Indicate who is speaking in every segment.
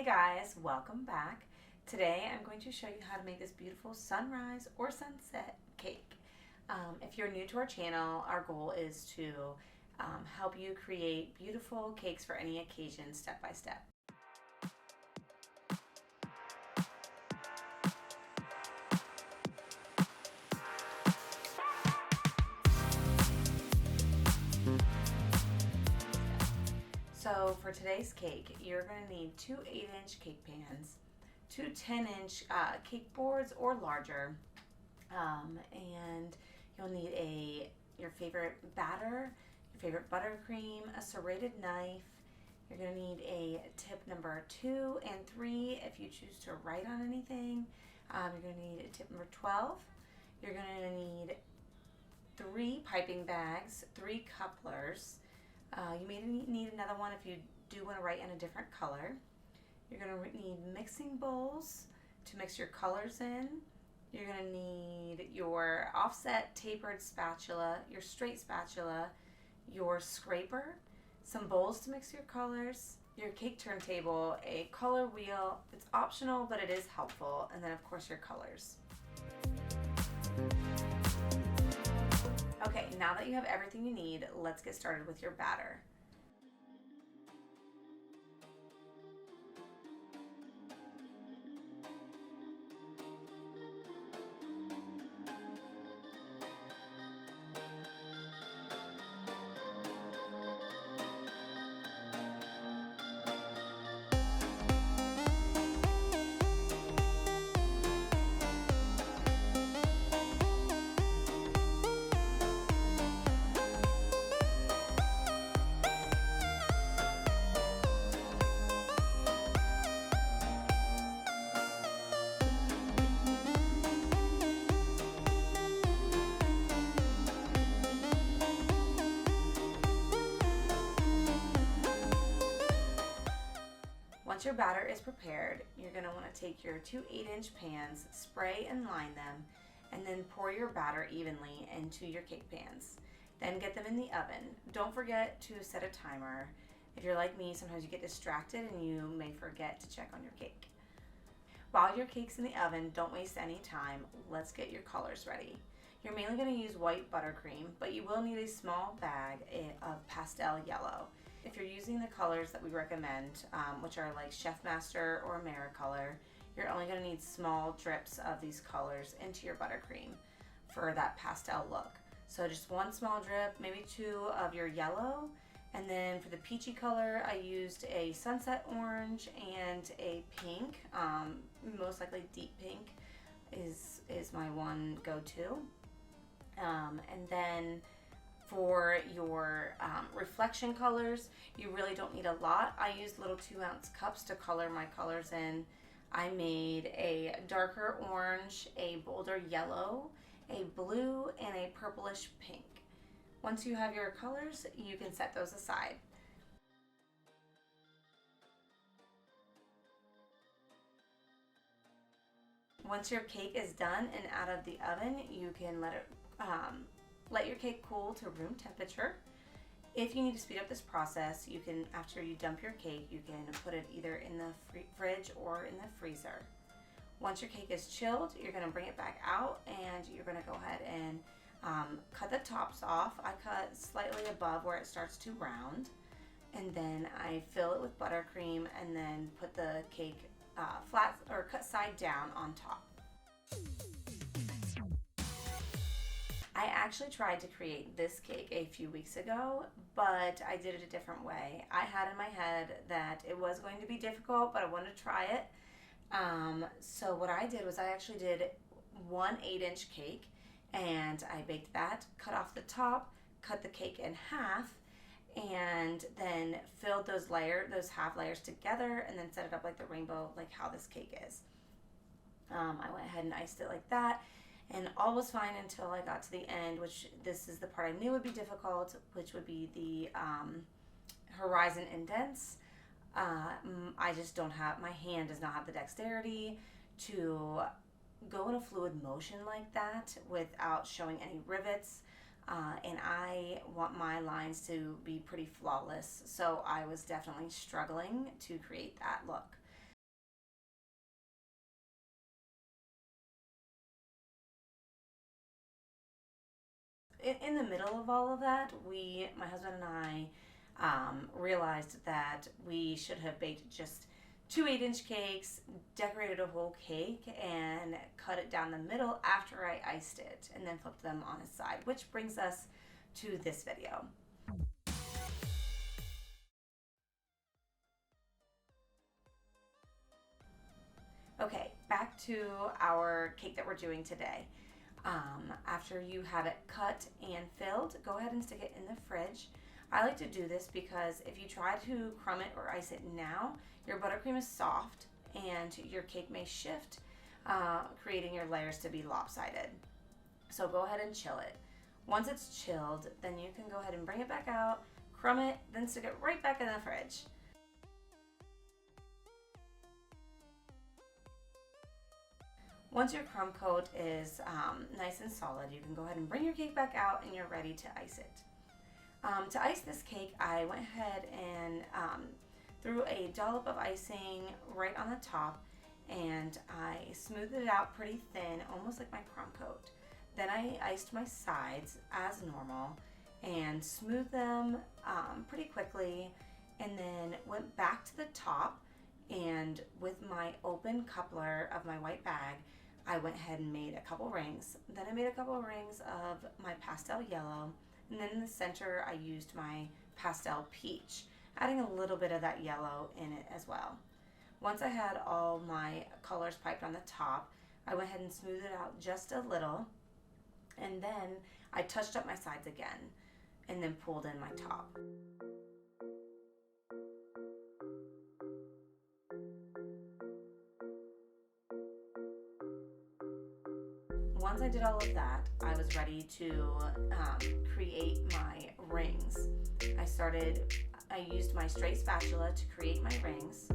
Speaker 1: guys, welcome back. Today I'm going to show you how to make this beautiful sunrise or sunset cake. If you're new to our channel, our goal is to help you create beautiful cakes for any occasion step by step. So for today's cake, you're going to need two 8-inch cake pans, two 10-inch cake boards or larger, and you'll need your favorite batter, your favorite buttercream, a serrated knife. You're going to need a tip number 2 and 3 if you choose to write on anything. You're going to need a tip number 12. You're going to need 3 piping bags, 3 couplers. You may need another one if you do want to write in a different color. You're going to need mixing bowls to mix your colors in. You're going to need your offset tapered spatula, your straight spatula, your scraper, some bowls to mix your colors, your cake turntable, a color wheel. It's optional, but it is helpful. And then of course your colors. Okay, now that you have everything you need, let's get started with your batter. Once your batter is prepared, you're going to want to take your two 8-inch pans, spray and line them, and then pour your batter evenly into your cake pans. Then get them in the oven. Don't forget to set a timer. If you're like me, sometimes you get distracted and you may forget to check on your cake. While your cake's in the oven, don't waste any time. Let's get your colors ready. You're mainly going to use white buttercream, but you will need a small bag of pastel yellow. If you're using the colors that we recommend, which are like Chef Master or Americolor, you're only going to need small drips of these colors into your buttercream for that pastel look. So just one small drip, maybe 2 of your yellow, and then for the peachy color, I used a sunset orange and a pink. Most likely deep pink is my one go-to. And then for your reflection colors, you really don't need a lot. I used little 2-ounce cups to color my colors in. I made a darker orange, a bolder yellow, a blue, and a purplish pink. Once you have your colors, you can set those aside. Once your cake is done and out of the oven, you can let your cake cool to room temperature. If you need to speed up this process, you can, after you dump your cake, you can put it either in the fridge or in the freezer. Once your cake is chilled, you're going to bring it back out and you're going to go ahead and cut the tops off. I cut slightly above where it starts to round, and then I fill it with buttercream and then put the cake flat or cut side down on top. I actually tried to create this cake a few weeks ago, but I did it a different way. I had in my head that it was going to be difficult, but I wanted to try it. So what I did was I actually did one 8-inch cake, and I baked that, cut off the top, cut the cake in half, and then filled those half layers together, and then set it up like the rainbow, like how this cake is. I went ahead and iced it like that. And all was fine until I got to the end, which this is the part I knew would be difficult, which would be the horizon indents. I just don't have, my hand does not have the dexterity to go in a fluid motion like that without showing any rivets. And I want my lines to be pretty flawless. So I was definitely struggling to create that look. in the middle of all of that, my husband and I, realized that we should have baked just 2 8-inch cakes, decorated a whole cake, and cut it down the middle after I iced it, and then flipped them on its side, which brings us to this video. Okay, back to our cake that we're doing today. After you have it cut and filled, go ahead and stick it in the fridge. I like to do this because if you try to crumb it or ice it now, your buttercream is soft and your cake may shift, creating your layers to be lopsided. So go ahead and chill it. Once it's chilled, then you can go ahead and bring it back out, crumb it, then stick it right back in the fridge. Once your crumb coat is nice and solid, you can go ahead and bring your cake back out and you're ready to ice it. To ice this cake, I went ahead and threw a dollop of icing right on the top, and I smoothed it out pretty thin, almost like my crumb coat. Then I iced my sides as normal and smoothed them pretty quickly, and then went back to the top, and with my open coupler of my white bag, I went ahead and made a couple rings. Then I made a couple rings of my pastel yellow, and then in the center I used my pastel peach, adding a little bit of that yellow in it as well. Once I had all my colors piped on the top, I went ahead and smoothed it out just a little, and then I touched up my sides again and then pulled in my top. Once I did all of that, I was ready to create my rings. I used my straight spatula to create my rings,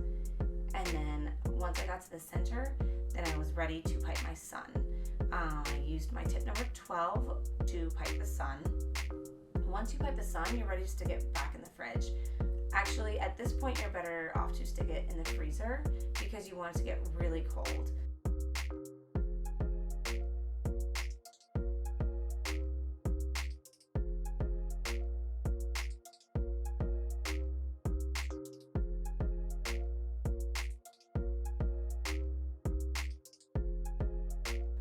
Speaker 1: and then once I got to the center, then I was ready to pipe my sun. I used my tip number 12 to pipe the sun. Once you pipe the sun, you're ready to stick it back in the fridge. Actually, at this point, you're better off to stick it in the freezer because you want it to get really cold.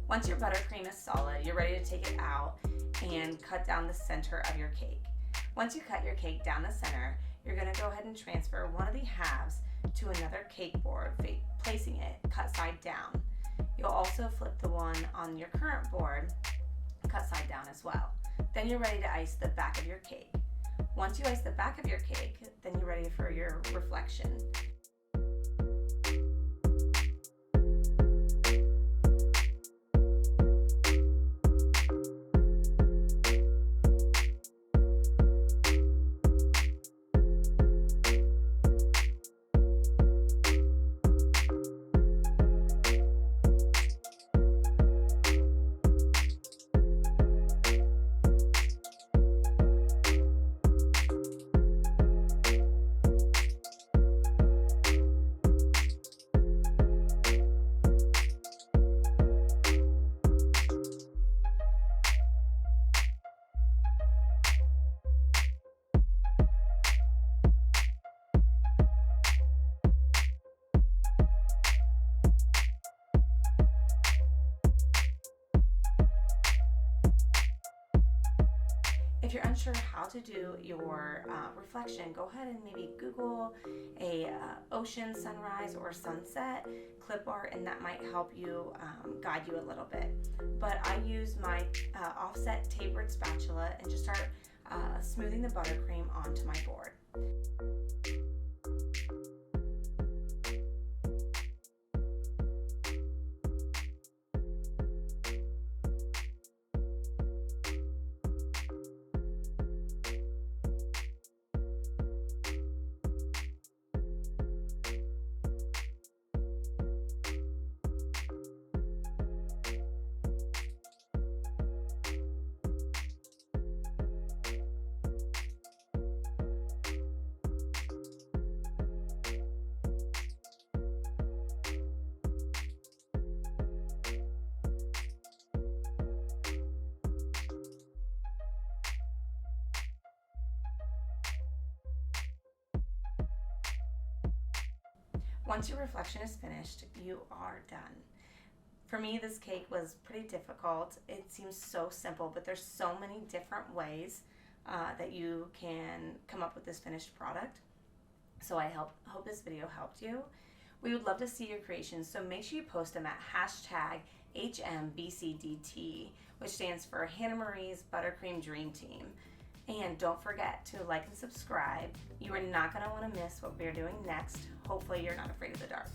Speaker 1: Once your buttercream is solid, you're ready to take it out and cut down the center of your cake. Once you cut your cake down the center, you're going to go ahead and transfer one of the halves to another cake board, placing it cut side down. You'll also flip the one on your current board, cut side down as well. Then you're ready to ice the back of your cake. Once you ice the back of your cake, then you're ready for your reflection. If you're unsure how to do your reflection, go ahead and maybe Google a ocean sunrise or sunset clip art, and that might help you guide you a little bit. But I use my offset tapered spatula and just start smoothing the buttercream onto my board. Once your reflection is finished, you are done. For me, this cake was pretty difficult. It seems so simple, but there's so many different ways that you can come up with this finished product. So I hope this video helped you. We would love to see your creations, so make sure you post them at #HMBCDT, which stands for Hannah Marie's Buttercream Dream Team. And don't forget to like and subscribe. You are not going to want to miss what we're doing next. Hopefully you're not afraid of the dark.